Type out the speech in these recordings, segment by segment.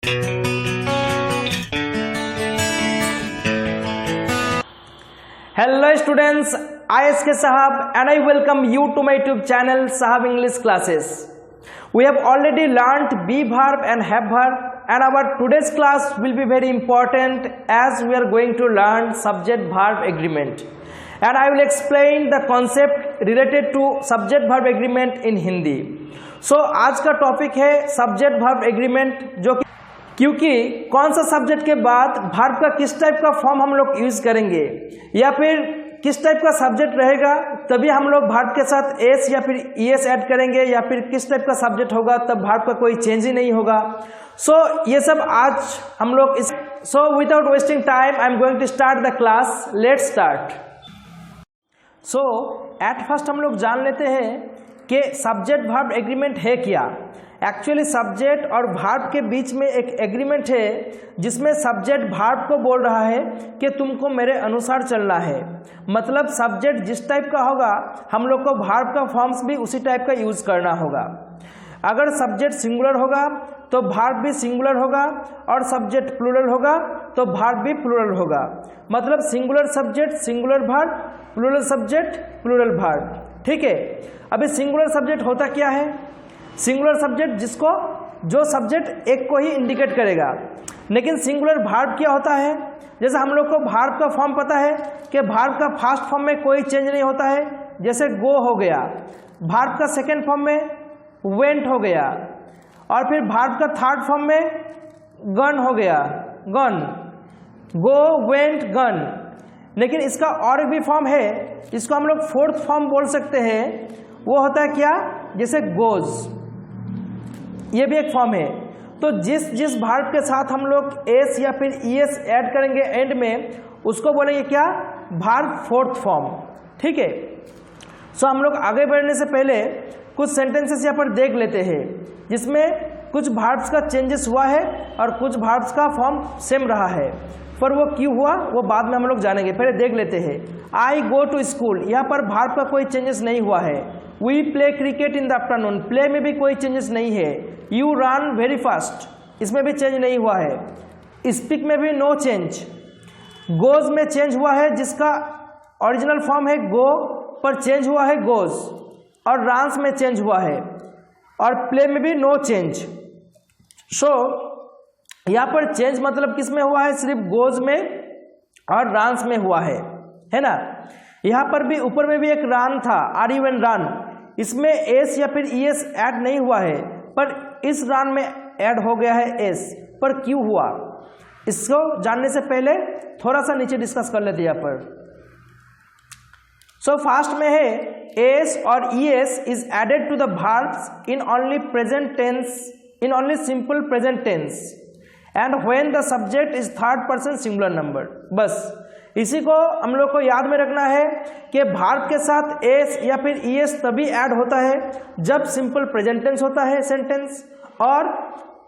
Hello students, I SK Sahab and I welcome you to my YouTube channel Sahab English Classes. We have already learnt be verb and have verb, and our today's class will be very important as we are going to learn subject verb agreement, and I will explain the concept related to subject verb agreement in Hindi. So आज का topic है subject verb agreement, जो क्योंकि कौन सा subject के बाद verb का किस टाइप का फॉर्म हम लोग यूज करेंगे या फिर किस टाइप का सब्जेक्ट रहेगा तभी हम लोग वर्ब के साथ एस या फिर ईएस ऐड करेंगे, या फिर किस टाइप का सब्जेक्ट होगा तब वर्ब का कोई चेंज ही नहीं होगा। सो ये सब आज हम लोग so without wasting time I am going to start the class. Let's start. So at first हम लोग जान लेते हैं कि सब्जेक्ट वर्ब एग्रीमेंट है क्या। एक्चुअली सब्जेक्ट और वर्ब के बीच में एक एग्रीमेंट है जिसमें सब्जेक्ट वर्ब को बोल रहा है कि तुमको मेरे अनुसार चलना है। मतलब सब्जेक्ट जिस टाइप का होगा हम लोग को वर्ब का फॉर्म्स भी उसी टाइप का यूज करना होगा। अगर सब्जेक्ट सिंगुलर होगा तो वर्ब भी सिंगुलर होगा, और सब्जेक्ट प्लूरल होगा तो वर्ब भी प्लूरल होगा। मतलब singular subject singular verb, plural subject plural verb. ठीक है, अभी सिंगुलर सब्जेक्ट होता क्या है? सिंगुलर सब्जेक्ट जिसको जो सब्जेक्ट एक को ही इंडिकेट करेगा। लेकिन सिंगुलर वर्ब क्या होता है? जैसे हम लोग को वर्ब का फॉर्म पता है कि वर्ब का फर्स्ट फॉर्म में कोई चेंज नहीं होता है, जैसे गो हो गया, वर्ब का सेकेंड फॉर्म में वेंट हो गया, और फिर वर्ब का थर्ड फॉर्म में गन हो गया, गन, गो वेंट गन। लेकिन इसका और भी फॉर्म है, इसको हम लोग फोर्थ फॉर्म बोल सकते हैं। वो होता है क्या? जैसे गोज, ये भी एक फॉर्म है। तो जिस जिस वर्ब के साथ हम लोग एस या फिर ईएस ऐड करेंगे एंड में, उसको बोलेंगे क्या? Verb fourth form. ठीक है। सो हम लोग आगे बढ़ने से पहले कुछ सेंटेंसेस यहाँ पर देख लेते हैं जिसमें कुछ वर्ब्स का चेंजेस हुआ है और कुछ वर्ब्स का फॉर्म सेम रहा है, पर वो क्यों हुआ वो बाद में हम लोग जानेंगे। पहले देख लेते हैं। आई गो टू स्कूल, यहाँ पर वर्ब का कोई चेंजेस नहीं हुआ है। We play cricket in the afternoon, play में भी कोई चेंजेस नहीं है। यू रन वेरी फास्ट, इसमें भी चेंज नहीं हुआ है। स्पीक में भी नो चेंज। गोज में चेंज हुआ है, जिसका ओरिजिनल फॉर्म है गो पर चेंज हुआ है गोज, और रन्स में चेंज हुआ है, और प्ले में भी नो चेंज। सो यहाँ पर चेंज मतलब किस में हुआ है? सिर्फ गोज में और रन्स में हुआ है ना। यहाँ पर भी ऊपर में भी एक रन था, आर यू एन रन, इसमें एस या फिर ईएस ऐड नहीं हुआ है, पर इस रन में ऐड हो गया है एस। पर क्यों हुआ इसको जानने से पहले थोड़ा सा नीचे डिस्कस कर लेते हैं यहाँ पर। सो फर्स्ट में है एस और ES is added to the verbs in only present tense, in only simple present tense, and when the subject is third person singular number. बस इसी को हम लोग को याद में रखना है कि वर्ब के साथ एस या फिर ईएस तभी ऐड होता है जब सिंपल प्रेजेंट टेंस होता है सेंटेंस, और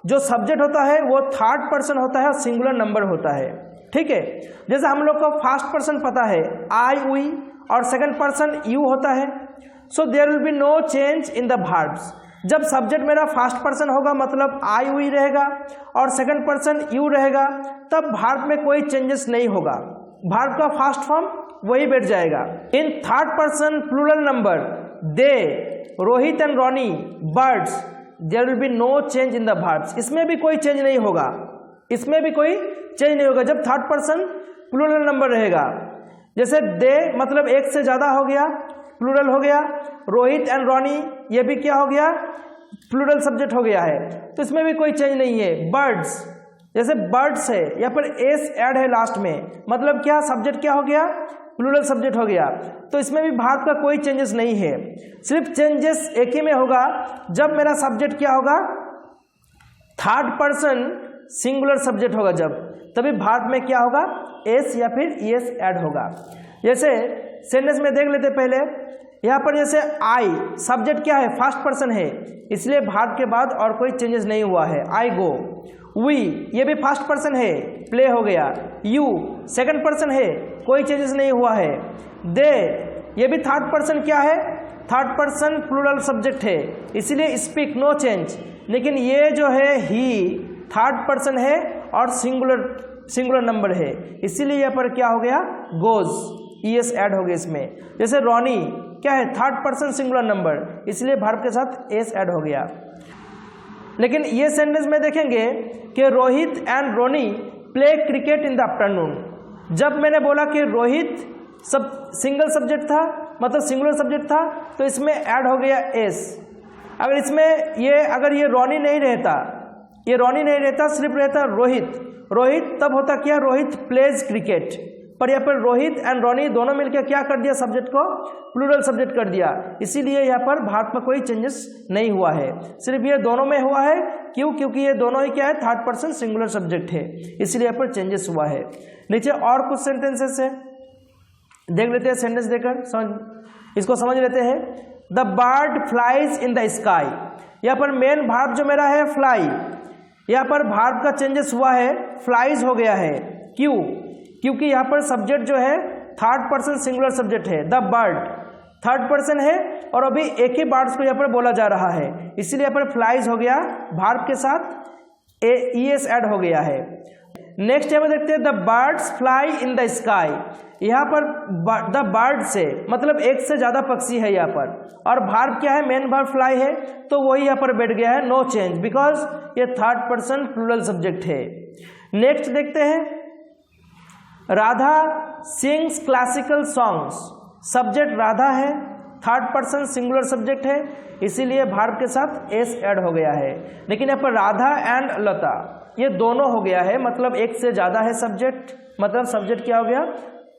जो सब्जेक्ट होता है वो थर्ड पर्सन होता है और सिंगुलर नंबर होता है। ठीक है। जैसे हम लोग को फर्स्ट पर्सन पता है आई वी, और सेकंड पर्सन यू होता है। So there will be no change in the verbs. जब सब्जेक्ट मेरा फर्स्ट पर्सन होगा मतलब आई वी रहेगा और सेकंड पर्सन यू रहेगा, तब वर्ब में कोई चेंजेस नहीं होगा, वर्ब का फर्स्ट फॉर्म वही बैठ जाएगा। In third person plural number they, Rohit and Ronnie, birds, there will be no change in the verbs. इसमें भी कोई चेंज नहीं होगा, इसमें भी कोई चेंज नहीं होगा जब थर्ड पर्सन प्लूरल नंबर रहेगा। जैसे दे मतलब एक से ज्यादा हो गया, प्लूरल हो गया। रोहित एंड रॉनी ये भी क्या हो गया? प्लूरल सब्जेक्ट हो गया है, तो इसमें भी कोई चेंज नहीं है। बर्ड्स, जैसे बर्ड्स है, यहाँ पर एस ऐड है लास्ट में, मतलब क्या? सब्जेक्ट क्या हो गया? प्लूरल सब्जेक्ट हो गया, तो इसमें भी वर्ब का कोई चेंजेस नहीं है। सिर्फ चेंजेस एक ही में होगा जब मेरा सब्जेक्ट क्या होगा? थर्ड पर्सन सिंगुलर सब्जेक्ट होगा, जब तभी वर्ब में क्या होगा? एस या फिर ईएस ऐड होगा। जैसे सेंटेंस में देख लेते पहले। यहाँ पर जैसे आई सब्जेक्ट क्या है? फर्स्ट पर्सन है, इसलिए वर्ब के बाद और कोई चेंजेस नहीं हुआ है। आई गो। वी ये भी फर्स्ट पर्सन है, प्ले हो गया। यू सेकंड पर्सन है, कोई चेंजेस नहीं हुआ है। दे ये भी थर्ड पर्सन क्या है? थर्ड पर्सन प्लूरल सब्जेक्ट है, इसलिए स्पीक नो चेंज। लेकिन ये जो है ही, थर्ड पर्सन है और सिंगुलर नंबर है, इसीलिए यहाँ पर क्या हो गया, गोज, ईएस ऐड हो गया इसमें। जैसे रोनी क्या है, थर्ड पर्सन सिंगुलर नंबर, इसलिए वर्ब के साथ एस ऐड हो गया। लेकिन ये सेंटेंस में देखेंगे कि Rohit and Ronnie play cricket in the afternoon. जब मैंने बोला कि रोहित सब सिंगल सब्जेक्ट था, मतलब सिंगुलर सब्जेक्ट था, तो इसमें ऐड हो गया एस। अगर इसमें अगर ये रोनी नहीं रहता, ये रोनी नहीं रहता, सिर्फ रहता रोहित, तब होता क्या, रोहित प्लेज क्रिकेट। पर यहाँ पर रोहित एंड रोनी दोनों मिलकर क्या कर दिया, सब्जेक्ट को प्लूरल सब्जेक्ट कर दिया, इसीलिए यहाँ पर भाग में कोई चेंजेस नहीं हुआ है, सिर्फ ये दोनों में हुआ है। क्यों? क्योंकि ये दोनों ही क्या है, थर्ड पर्सन सिंगुलर सब्जेक्ट है, इसलिए यहाँ पर चेंजेस हुआ है। नीचे और कुछ सेंटेंसेस है, देख लेते हैं, सेंटेंस देकर इसको समझ लेते हैं। The bird flies in the sky, यहाँ पर मेन भार्ब जो मेरा है फ्लाई, यहाँ पर भार्ब का चेंजेस हुआ है, फ्लाइज हो गया है। क्यों? क्योंकि यहाँ पर सब्जेक्ट जो है थर्ड पर्सन सिंगुलर सब्जेक्ट है, द बर्ड थर्ड पर्सन है और अभी एक ही बर्ड्स को यहाँ पर बोला जा रहा है, इसीलिए यहाँ पर फ्लाइज हो गया, भार्ब के साथ ईएस ऐड हो गया है। नेक्स्ट यहाँ देखते हैं the birds fly in the sky, यहाँ पर द बर्ड से मतलब एक से ज़्यादा पक्षी है यहाँ पर, और भार्ब क्या है, मेन भार्ब फ्लाई है, तो वही यहाँ पर बैठ गया है, नो चेंज, बिकॉज ये थर्ड पर्सन प्लूरल सब्जेक्ट है। नेक्स्ट देखते हैं Radha sings classical songs, subject Radha है, थर्ड पर्सन सिंगुलर सब्जेक्ट है, इसीलिए भार्ब के साथ एस ऐड हो गया है। लेकिन यहाँ पर राधा एंड लता ये दोनों हो गया है, मतलब एक से ज़्यादा है सब्जेक्ट, मतलब सब्जेक्ट क्या हो गया,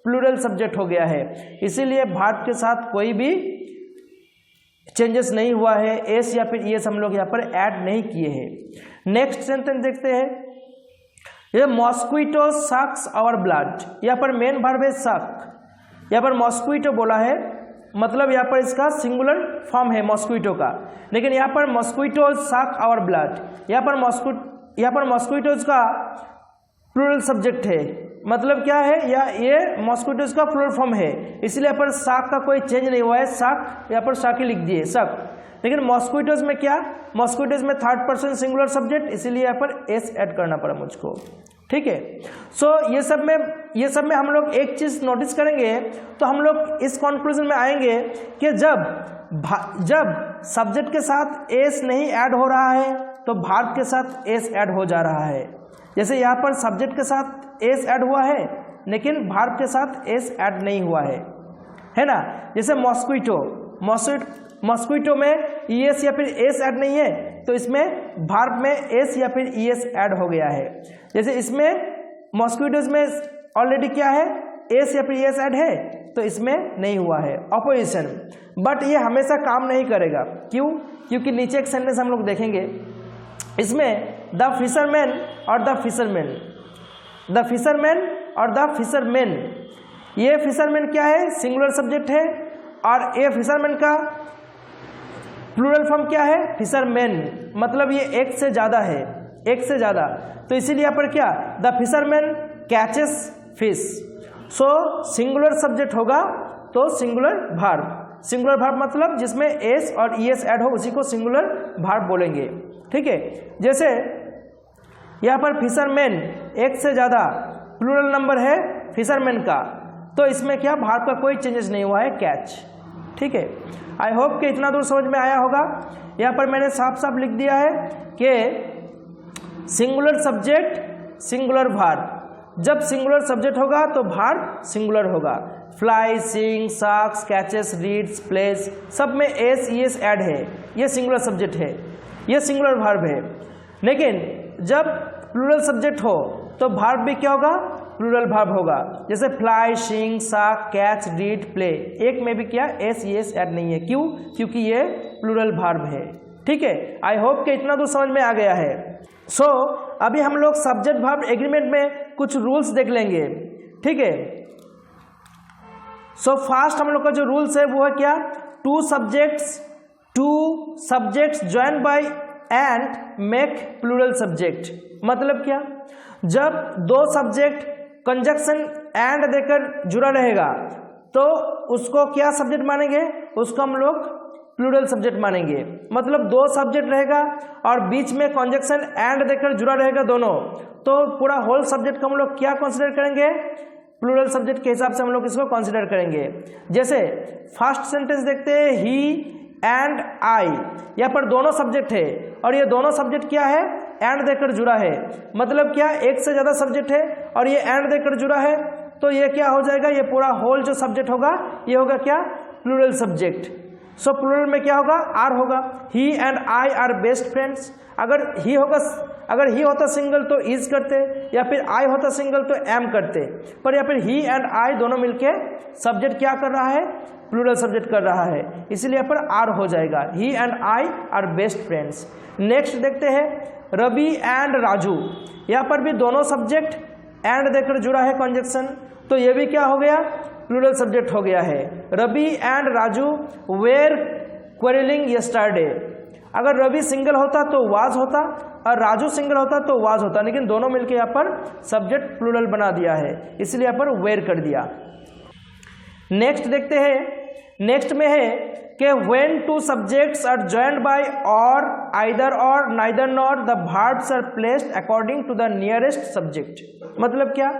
प्लूरल सब्जेक्ट हो गया है, इसीलिए भार्ब के साथ कोई भी चेंजेस नहीं हुआ है, एस या फिर ईएस हम लोग यहाँ पर ऐड नहीं किए हैं। नेक्स्ट सेंटेंस देखते हैं, ये मॉस्क्विटो सक्स आवर ब्लड, यहाँ पर मेन वर्ब है सक, यहाँ पर मॉस्क्विटो बोला है, मतलब यहाँ पर इसका सिंगुलर फॉर्म है मॉस्क्विटो का, लेकिन यहाँ पर मॉस्क्विटो सक आवर ब्लड, यहाँ पर मॉस्क्विटोज का प्लूरल सब्जेक्ट है, मतलब क्या है, या ये मॉस्क्विटोज का प्लूरल फॉर्म है, इसलिए यहाँ पर साक का कोई चेंज नहीं हुआ है, साक यहाँ पर साक ही लिख दिए सक। लेकिन मॉस्क्विटोज में क्या, मॉस्क्विटोज में थर्ड पर्सन सिंगुलर सब्जेक्ट, इसीलिए यहाँ पर एस ऐड करना पड़ा मुझको, ठीक है। सो ये सब में हम लोग एक चीज़ नोटिस करेंगे, तो हम लोग इस कंक्लूजन में आएंगे कि जब सब्जेक्ट के साथ एस नहीं ऐड हो रहा है तो भार्ब के साथ एस ऐड हो जा रहा है। जैसे यहाँ पर सब्जेक्ट के साथ एस ऐड हुआ है, लेकिन भार्ब के साथ एस ऐड नहीं हुआ है ना। जैसे मॉस्क्विटो में ईएस या फिर एस ऐड नहीं है, तो इसमें भार्ब में एस या फिर ईएस ऐड हो गया है। जैसे इसमें मॉस्क्विटोज में ऑलरेडी क्या है, एस या फिर ईएस ऐड है, तो इसमें नहीं हुआ है अपोजिशन। बट ये हमेशा काम नहीं करेगा, क्यों? क्योंकि नीचे एक सेंटेंस हम लोग देखेंगे, इसमें द फिशरमैन और द फिशरमैन, ये फिशरमैन क्या है, सिंगुलर सब्जेक्ट है, और ये फिशरमैन का प्लूरल फॉर्म क्या है, फिशरमैन, मतलब ये एक से ज़्यादा है, एक से ज़्यादा, तो इसीलिए यहाँ पर क्या, the fisherman catches fish. So singular subject होगा तो सिंगुलर भार्ब मतलब जिसमें एस और ईएस ऐड हो उसी को सिंगुलर भार्ब बोलेंगे, ठीक है। जैसे यहाँ पर फिशरमैन एक से ज़्यादा प्लूरल नंबर है फिशरमैन का, तो इसमें क्या, भार्ब का कोई चेंजेस नहीं हुआ है, कैच, ठीक है। आई होप कि इतना दूर समझ में आया होगा। यहाँ पर मैंने साफ साफ लिख दिया है कि सिंगुलर सब्जेक्ट सिंगुलर भार्ब, जब सिंगुलर सब्जेक्ट होगा तो भार्ब सिंगुलर होगा। फ्लाई, सिंग, साक्स, कैचेस, रीड्स, प्लेस, सब में एस ईएस ऐड है, ये सिंगुलर सब्जेक्ट है, ये सिंगुलर भार्ब है। लेकिन जब प्लूरल सब्जेक्ट हो तो भार्ब भी क्या होगा, प्लूरल भार्ब होगा। जैसे फ्लाई, सिंग, साक, कैच, रीड, प्ले, एक में भी क्या, एस ईएस ऐड नहीं है, क्यों? क्योंकि ये प्लूरल भार्ब है, ठीक है। आई होप कि इतना दूर समझ में आ गया है। सो अभी हम लोग सब्जेक्ट वर्ब एग्रीमेंट में कुछ रूल्स देख लेंगे, ठीक है। सो फास्ट हम लोग का जो रूल्स है वो है क्या, two subjects join by and make plural subject. मतलब क्या, जब दो सब्जेक्ट कंजक्शन एंड देकर जुड़ा रहेगा तो उसको क्या सब्जेक्ट मानेंगे, उसको हम लोग प्लूरल सब्जेक्ट मानेंगे। मतलब दो सब्जेक्ट रहेगा और बीच में कंजक्शन एंड देकर जुड़ा रहेगा दोनों, तो पूरा होल सब्जेक्ट को हम लोग क्या कंसीडर करेंगे, प्लूरल सब्जेक्ट के हिसाब से हम लोग इसको कंसीडर करेंगे। जैसे फर्स्ट सेंटेंस देखते हैं, ही एंड आई, यहाँ पर दोनों सब्जेक्ट है और ये दोनों सब्जेक्ट क्या है, एंड देकर जुड़ा है। मतलब क्या, एक से ज़्यादा सब्जेक्ट है और ये एंड देकर जुड़ा है, तो ये क्या हो जाएगा, ये पूरा होल जो सब्जेक्ट होगा ये होगा क्या, प्लूरल सब्जेक्ट। सो प्लूरल में क्या होगा, आर होगा। He and I are best friends. अगर ही होता सिंगल तो इज करते, या फिर आई होता सिंगल तो एम करते, पर या फिर ही एंड आई दोनों मिलके सब्जेक्ट क्या कर रहा है, प्लूरल सब्जेक्ट कर रहा है, इसीलिए यहाँ पर आर हो जाएगा। He and I are best friends. Next देखते हैं, रवि एंड राजू। यहाँ पर भी दोनों सब्जेक्ट एंड देकर जुड़ा है कंजक्शन, तो ये भी क्या हो गया, प्लूरल सब्जेक्ट हो गया है। Ravi and Raju were quarrelling yesterday. अगर रवि सिंगल होता तो वाज होता और राजू सिंगल होता तो वाज होता, लेकिन दोनों मिलके यहाँ पर सब्जेक्ट प्लूरल बना दिया है, इसलिए यहाँ पर वेर कर दिया। नेक्स्ट देखते हैं, नेक्स्ट में है कि when two subjects are joined by or either or neither not the verbs are placed according to the nearest subject. मतलब क्या,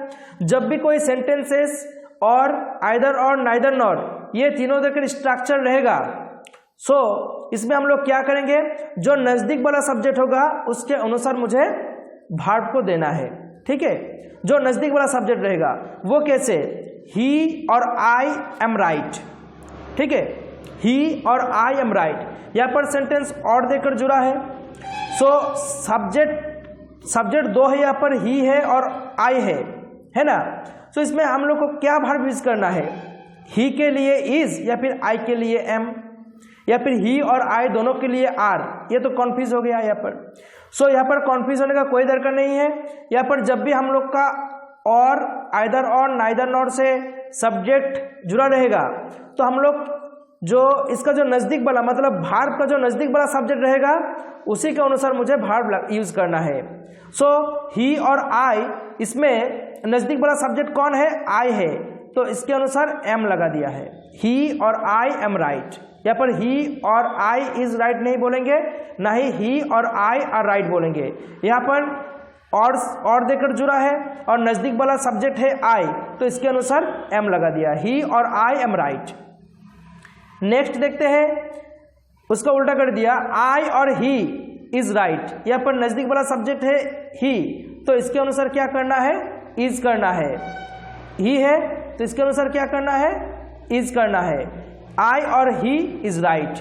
जब भी कोई सेंटेंसेस और आइदर और नाइदर नॉट ये तीनों देकर स्ट्रक्चर रहेगा, सो इसमें हम लोग क्या करेंगे, जो नज़दीक वाला सब्जेक्ट होगा उसके अनुसार मुझे वर्ब को देना है। ठीक है, जो नज़दीक वाला सब्जेक्ट रहेगा वो कैसे, ही और आई एम राइट। ठीक है, ही और आई एम राइट, यहाँ पर सेंटेंस और देकर जुड़ा है। सो सब्जेक्ट दो है, यहाँ पर ही है और आई है ना। सो इसमें हम लोग को क्या वर्ब यूज करना है, ही के लिए इज या फिर आई के लिए एम या फिर ही और आई दोनों के लिए आर। ये तो कॉन्फ्यूज हो गया यहाँ पर। सो यहाँ पर कॉन्फ्यूज होने का कोई दरकार नहीं है। यहाँ पर जब भी हम लोग का और आइदर और नाइदर नॉट से सब्जेक्ट जुड़ा रहेगा तो हम लोग जो इसका जो नज़दीक वाला मतलब वर्ब का जो नज़दीक वाला सब्जेक्ट रहेगा उसी के अनुसार मुझे वर्ब यूज करना है। सो ही और आई, इसमें नज़दीक वाला सब्जेक्ट कौन है, आई है, तो इसके अनुसार एम लगा दिया है। ही और आई एम राइट। यहाँ पर ही और आई इज राइट नहीं बोलेंगे, ना ही और आई आर राइट बोलेंगे। यहाँ पर और देकर जुड़ा है और नज़दीक वाला सब्जेक्ट है आई, तो इसके अनुसार एम लगा दिया, ही और आई एम राइट। नेक्स्ट देखते हैं, उसका उल्टा कर दिया, आई और ही इज राइट। यहाँ पर नज़दीक वाला सब्जेक्ट है ही, तो इसके अनुसार क्या करना है, इज करना है। ही है तो इसके अनुसार क्या करना है, इज करना है। आई और ही इज राइट।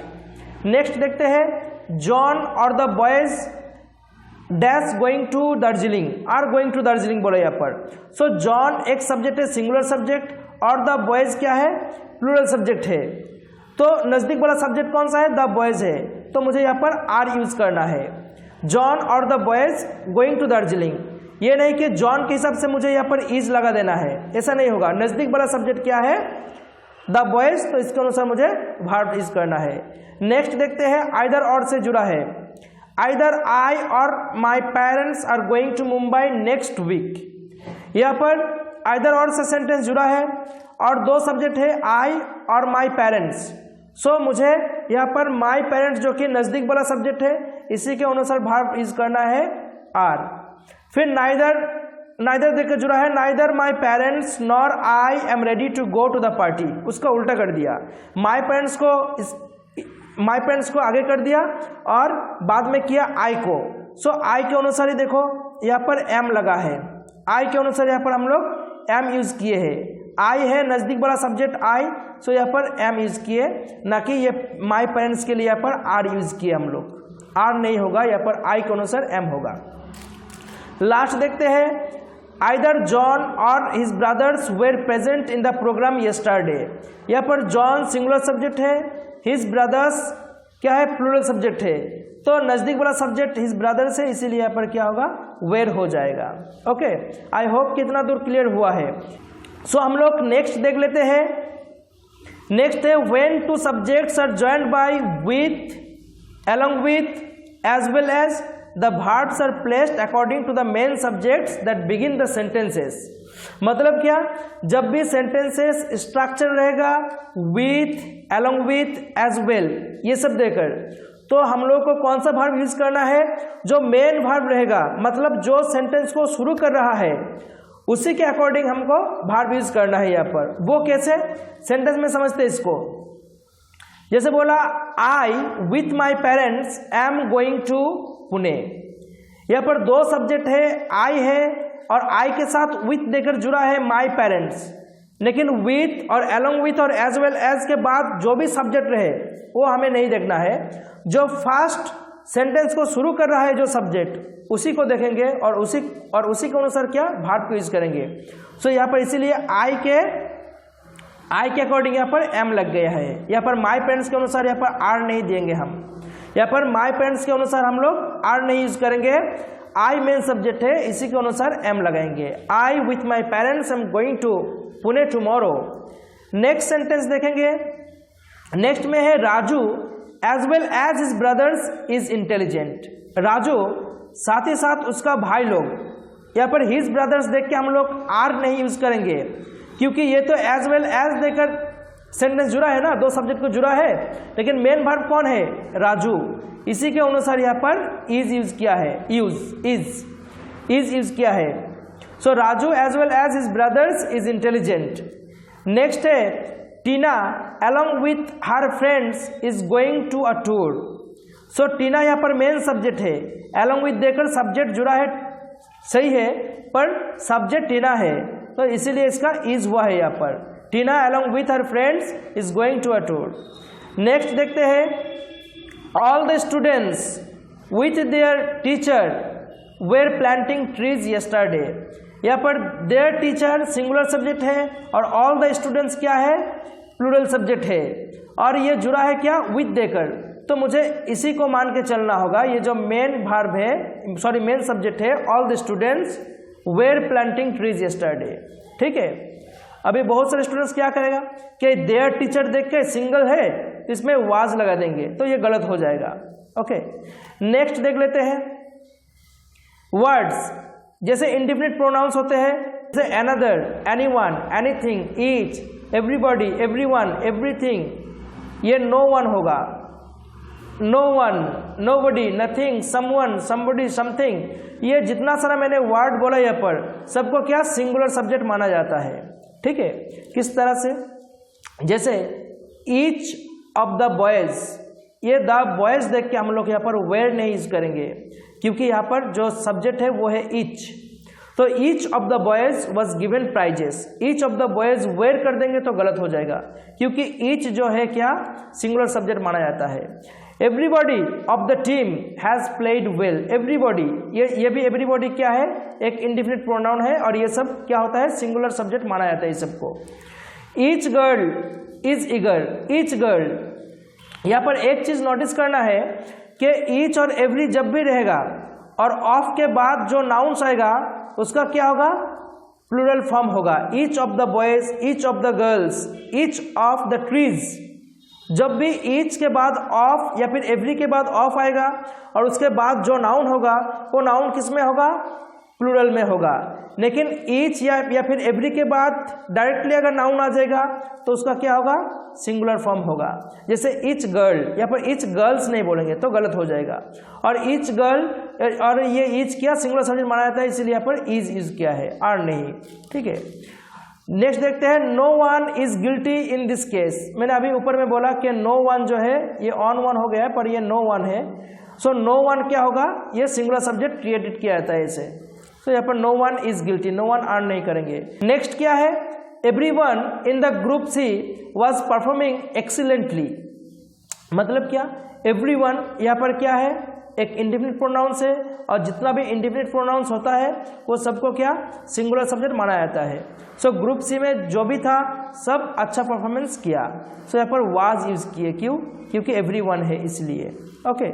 नेक्स्ट देखते हैं, John or the boys dash going to Darjeeling, are going to Darjeeling बोला यहाँ पर। सो जॉन एक सब्जेक्ट है सिंगुलर सब्जेक्ट और द बॉयज क्या है, प्लूरल सब्जेक्ट है। तो नज़दीक वाला सब्जेक्ट कौन सा है, द बॉयज है, तो मुझे यहाँ पर आर यूज करना है। John or the boys going to Darjeeling, ये नहीं कि जॉन के हिसाब से मुझे यहाँ पर इज लगा देना है, ऐसा नहीं होगा। नज़दीक वाला सब्जेक्ट क्या है, द बॉयज, तो इसके अनुसार मुझे वर्ब यूज करना है। नेक्स्ट देखते हैं, आइदर और से जुड़ा है, either I or my parents are going to Mumbai next week. यहाँ पर आइदर और से सेंटेंस जुड़ा है और दो सब्जेक्ट है आई और माई पेरेंट्स। सो मुझे यहाँ पर माई पेरेंट्स जो कि नज़दीक वाला सब्जेक्ट है इसी के अनुसार वर्ब यूज करना है आर। फिर नाइदर देकर जुड़ा है, neither my parents nor I am ready to go to the party, उसका उल्टा कर दिया। माई पेरेंट्स को आगे कर दिया और बाद में किया आई को। सो आई के अनुसार ही देखो यहाँ पर एम लगा है, आई के अनुसार यहाँ पर हम लोग एम यूज किए हैं। आई है नज़दीक वाला सब्जेक्ट आई, सो यहाँ पर एम यूज किए, ना कि ये माई पेरेंट्स के लिए यहाँ पर आर यूज किए हम लोग। आर नहीं होगा, यहाँ पर आई के अनुसार एम होगा। लास्ट देखते हैं, either John or his brothers were present in the program yesterday. यहाँ पर जॉन सिंगुलर सब्जेक्ट है, हिज ब्रदर्स क्या है, प्लूरल सब्जेक्ट है, तो नज़दीक वाला सब्जेक्ट हिज ब्रदर्स है, इसीलिए यहाँ पर क्या होगा, वेर हो जाएगा। ओके, आई होप कितना दूर क्लियर हुआ है। सो हम लोग नेक्स्ट देख लेते हैं। नेक्स्ट है, when two subjects are joined by, with, along with, as well as, the verbs are placed according to the main subjects that begin the sentences। मतलब क्या, जब भी सेंटेंसेस स्ट्रक्चर रहेगा with, along with, as well, ये सब देकर, तो हम लोग को कौन सा वर्ब यूज करना है, जो मेन वर्ब रहेगा, मतलब जो सेंटेंस को शुरू कर रहा है उसी के अकॉर्डिंग हमको वर्ब यूज करना है यहाँ पर। वो कैसे, सेंटेंस में समझते हैं इसको। जैसे बोला I with my parents am going to Pune, यहाँ पर दो सब्जेक्ट है, आई है और आई के साथ विथ देकर जुड़ा है माई पेरेंट्स, लेकिन विथ और अलोंग विथ और एज वेल एज के बाद जो भी सब्जेक्ट रहे वो हमें नहीं देखना है, जो फर्स्ट सेंटेंस को शुरू कर रहा है जो सब्जेक्ट उसी को देखेंगे और उसी के अनुसार क्या वर्ब को यूज करेंगे। सो यहाँ पर इसीलिए आई के अकॉर्डिंग यहाँ पर एम लग गया है। यहाँ पर माई पेरेंट्स के अनुसार यहाँ पर आर नहीं देंगे हम, यहाँ पर माई पेरेंट्स के अनुसार हम लोग आर नहीं यूज करेंगे, आई मेन सब्जेक्ट है इसी के अनुसार एम लगाएंगे। I with my parents am going to Pune tomorrow. Next sentence देखेंगे, नेक्स्ट में है Raju as well as his brothers is intelligent. Raju साथ ही साथ उसका भाई लोग, यहाँ पर हिज ब्रदर्स देख के हम लोग आर नहीं यूज करेंगे क्योंकि ये तो एज वेल एज देकर सेंटेंस जुड़ा है ना, दो सब्जेक्ट को जुड़ा है, लेकिन मेन वर्ब कौन है, राजू, इसी के अनुसार यहाँ पर इज यूज किया है, इज यूज किया है। So Raju as well as his brothers is intelligent. Next है Tina along with her friends is going to a tour। सो टीना यहाँ पर मेन सब्जेक्ट है, along with देकर सब्जेक्ट जुड़ा है, सही है, पर सब्जेक्ट टीना है तो इसीलिए इसका इज हुआ है यहाँ पर। टीना along with her friends is going to a tour। Next देखते हैं all the students with their teacher were planting trees yesterday। यहाँ पर their teacher सिंगुलर सब्जेक्ट है और all the students क्या है, प्लूरल सब्जेक्ट है, और ये जुड़ा है क्या, विथ देकर, तो मुझे इसी को मान के चलना होगा। ये जो मेन वर्ब है, सॉरी मेन सब्जेक्ट है, all the students were planting trees yesterday. ठीक है, अभी बहुत सारे स्टूडेंट्स क्या करेगा कि देयर टीचर देख के सिंगल है इसमें वाज लगा देंगे, तो ये गलत हो जाएगा। ओके, नेक्स्ट देख लेते हैं वर्ड्स, जैसे इंडिफिनिट प्रोनाउंस होते हैं, जैसे another, anyone, anything, each, everybody, everyone, everything, ये नो वन होगा, no one, nobody, nothing, someone, somebody, something, ये जितना सारा मैंने वर्ड बोला यहाँ पर सबको क्या सिंगुलर सब्जेक्ट माना जाता है। ठीक है, किस तरह से, जैसे ईच ऑफ द बॉयज, ये द बॉयज देख के हम लोग यहाँ पर वेयर नहीं यूज करेंगे क्योंकि यहाँ पर जो सब्जेक्ट है वो है ईच, तो each of the boys was given prizes, each of the boys were कर देंगे तो गलत हो जाएगा क्योंकि ईच जो है क्या सिंगुलर सब्जेक्ट माना जाता है। Everybody of the team has played well, everybody, ये भी एवरीबॉडी क्या है, एक इंडिफिनिट प्रोनाउन है और ये सब क्या होता है, सिंगुलर सब्जेक्ट माना जाता है इस सबको। Each girl is eager, each girl, यहाँ पर एक चीज नोटिस करना है कि ईच और एवरी जब भी रहेगा और ऑफ के बाद जो नाउन्स आएगा उसका क्या होगा, प्लूरल फॉर्म होगा। Each of the boys, each of the girls, each of the trees, जब भी ईच के बाद ऑफ या फिर एवरी के बाद ऑफ आएगा और उसके बाद जो नाउन होगा वो नाउन किस में होगा, प्लूरल में होगा। लेकिन ईच या फिर एवरी के बाद डायरेक्टली अगर नाउन आ जाएगा तो उसका क्या होगा, सिंगुलर फॉर्म होगा। जैसे ईच गर्ल, यहाँ पर ईच गर्ल्स नहीं बोलेंगे तो गलत हो जाएगा, और ईच गर्ल और ये ईच क्या सिंगुलर सब्जेक्ट माना जाता है इसलिए यहाँ पर इज यूज किया है, आर नहीं। ठीक है, नेक्स्ट देखते हैं no one is guilty in this case. मैंने अभी ऊपर में बोला कि नो वन जो है ये ऑन वन हो गया है पर ये नो वन है, सो नो वन क्या होगा, ये सिंगुलर सब्जेक्ट क्रिएटेड किया जाता है इसे, तो यहाँ पर no one is guilty, no one are नहीं करेंगे। नेक्स्ट क्या है, everyone in the group C was performing excellently, मतलब क्या, एवरीवन यहाँ पर क्या है, एक इंडिफिनिट प्रोनाउंस है और जितना भी इंडिफिनिट प्रोनाउंस होता है वो सबको क्या सिंगुलर सब्जेक्ट माना जाता है। सो ग्रुप सी में जो भी था सब अच्छा परफॉर्मेंस किया, सो यहाँ पर वाज यूज किए, क्यों, क्योंकि एवरीवन है इसलिए। ओके,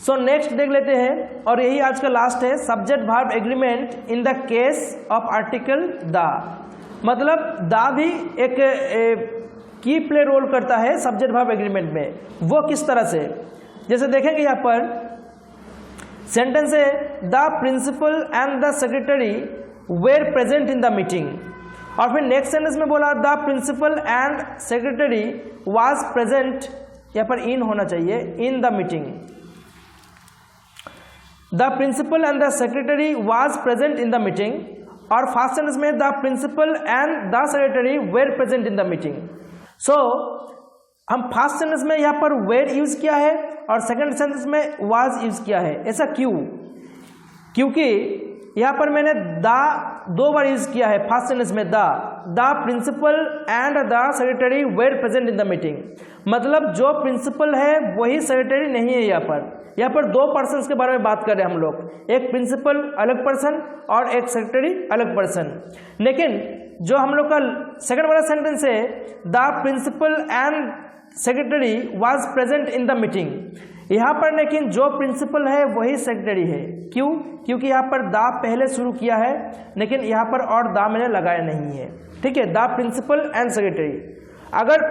सो नेक्स्ट देख लेते हैं और यही आज का लास्ट है, subject verb agreement in the case of article the, मतलब द भी एक की प्ले रोल करता है सब्जेक्ट वर्ब एग्रीमेंट में। वो किस तरह से, जैसे देखेंगे यहाँ पर सेंटेंस है the principal and the secretary were present in the meeting. और फिर नेक्स्ट सेंटेंस में बोला the principal and secretary was present, यहाँ पर इन होना चाहिए, in the meeting. The principal and the secretary was present in the meeting. और first sentence में the principal and the secretary were present in the meeting. So हम first sentence में यहाँ पर वेर यूज किया है और सेकंड सेंटेंस में वाज यूज किया है। ऐसा क्यों? क्योंकि यहाँ पर मैंने द 2 बार यूज किया है फर्स्ट सेंटेंस में। The principal and the secretary were present in the meeting, मतलब जो प्रिंसिपल है वही सेक्रेटरी नहीं है। यहाँ पर 2 पर्सन्स के बारे में बात कर रहे हैं हम लोग, एक प्रिंसिपल अलग पर्सन और एक सेक्रेटरी अलग पर्सन। लेकिन जो हम लोग का सेकंड वाला सेंटेंस है the principal and secretary was present in the meeting, यहाँ पर लेकिन जो प्रिंसिपल है वही सेक्रेटरी है। क्यों? क्योंकि यहाँ पर द पहले शुरू किया है, लेकिन यहाँ पर और द मैंने लगाया नहीं है। ठीक है, द प्रिंसिपल एंड सेक्रेटरी। अगर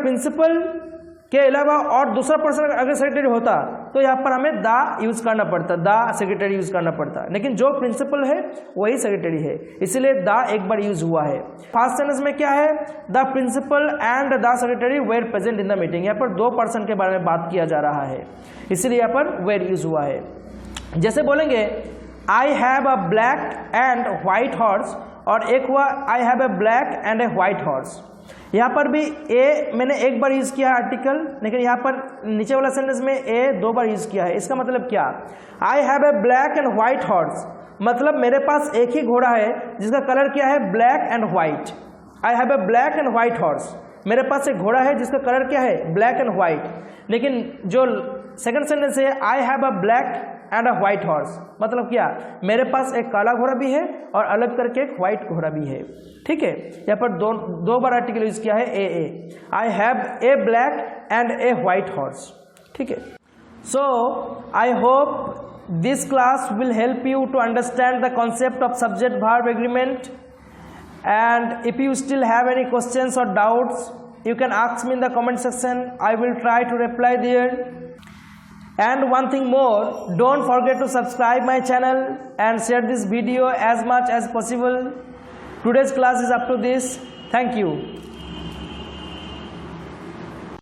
प्रिंसिपल के अलावा और दूसरा पर्सन अगर सेक्रेटरी होता तो यहाँ पर हमें द यूज करना पड़ता, द सेक्रेटरी यूज करना पड़ता, लेकिन जो प्रिंसिपल है वही सेक्रेटरी है, इसलिए द एक बार यूज हुआ है। फर्स्ट सेंटेंस में क्या है? The principal and the secretary were present in the meeting. यहाँ पर 2 पर्सन के बारे में बात किया जा रहा है, इसलिए यहाँ पर वेर यूज हुआ है। जैसे बोलेंगे I have a black and white horse, और एक हुआ आई have a black and a white horse. यहाँ पर भी ए मैंने एक बार यूज किया है आर्टिकल, लेकिन यहाँ पर नीचे वाला सेंटेंस में ए 2 बार यूज किया है। इसका मतलब क्या? आई have a black and white horse, मतलब मेरे पास एक ही घोड़ा है जिसका कलर क्या है? Black and white. I have a black and white horse, मेरे पास एक घोड़ा है जिसका कलर क्या है? Black and white. लेकिन जो सेकंड सेंटेंस है I have a black and a white horse, मतलब क्या? मेरे पास एक काला घोड़ा भी है और अलग करके एक व्हाइट घोड़ा भी है। ठीक है, यहाँ पर दो बार आर्टिकल यूज किया है a. I have a black and a white horse. ठीक है, so I hope this class will help you to understand the concept of subject verb agreement, and if you still have any questions or doubts, you can ask me in the comment section. I will try to reply there. And one thing more, don't forget to subscribe my channel and share this video as much as possible. Today's class is up to this. Thank you.